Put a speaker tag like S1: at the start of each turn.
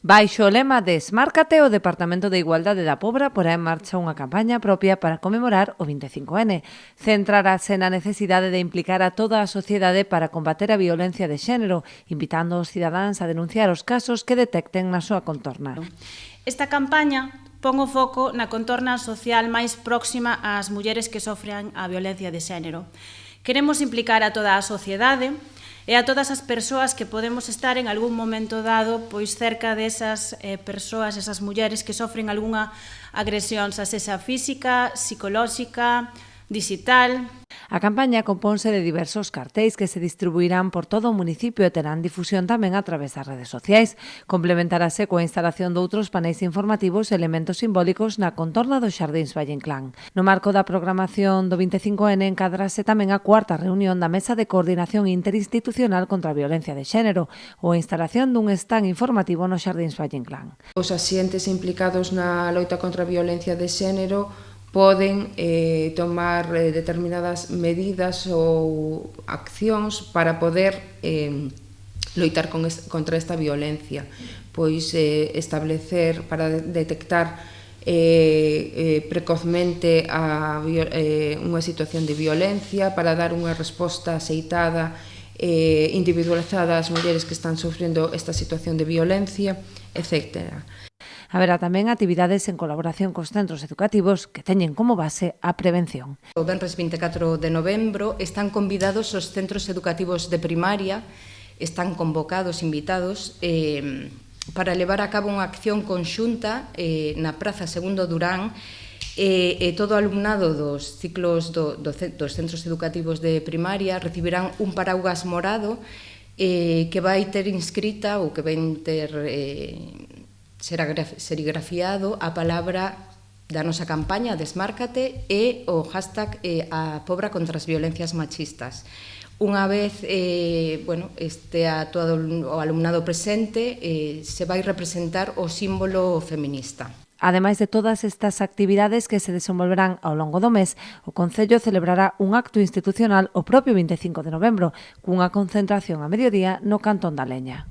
S1: Baixo o lema Desmárcate, o Departamento de Igualdade da Pobra porá en marcha unha campaña propia para conmemorar o 25N. Centrarase na necesidade de implicar a toda a sociedade para combater a violencia de xénero, invitando os cidadáns a denunciar os casos que detecten na súa contorna.
S2: Esta campaña pon o foco na contorna social máis próxima ás mulleres que sofren a violencia de xénero. Queremos implicar a toda a sociedade e a todas as persoas que podemos estar en algún momento dado pois cerca desas persoas, esas mulleres que sofren algunha agresión, xa sexa física, psicolóxica, digital.
S1: A campaña componse de diversos cartéis que se distribuirán por todo o municipio e terán difusión tamén a través das redes sociais. Complementarase coa instalación doutros paneis informativos e elementos simbólicos na contorna dos Xardíns Valle Inclán. No marco da programación do 25N encadrase tamén a cuarta reunión da Mesa de Coordinación Interinstitucional contra a Violencia de Xénero ou a instalación dun stand informativo nos Xardíns Valle Inclán.
S3: Os axentes implicados na loita contra a violencia de xénero poden tomar determinadas medidas ou accións para poder loitar contra esta violencia, pois establecer para detectar precozmente unha situación de violencia, para dar unha resposta axeitada individualizada ás mulleres que están sofrendo esta situación de violencia, etc.
S1: Haberá tamén actividades en colaboración cos centros educativos que teñen como base a prevención.
S4: O venres 24 de novembro están convidados os centros educativos de primaria, están convocados, invitados, para levar a cabo unha acción conxunta na Praza Segundo Durán e todo o alumnado dos ciclos dos centros educativos de primaria recibirán un paraugas morado que vai ter inscrita ou que vai ter serigrafiado a palabra da nosa campaña Desmárcate e o hashtag a Pobra contra as violencias machistas. Unha vez estea todo o alumnado presente, se vai representar o símbolo feminista.
S1: Ademais de todas estas actividades que se desenvolverán ao longo do mes, o Concello celebrará un acto institucional o propio 25 de novembro, cunha concentración a mediodía no Cantón da Leña.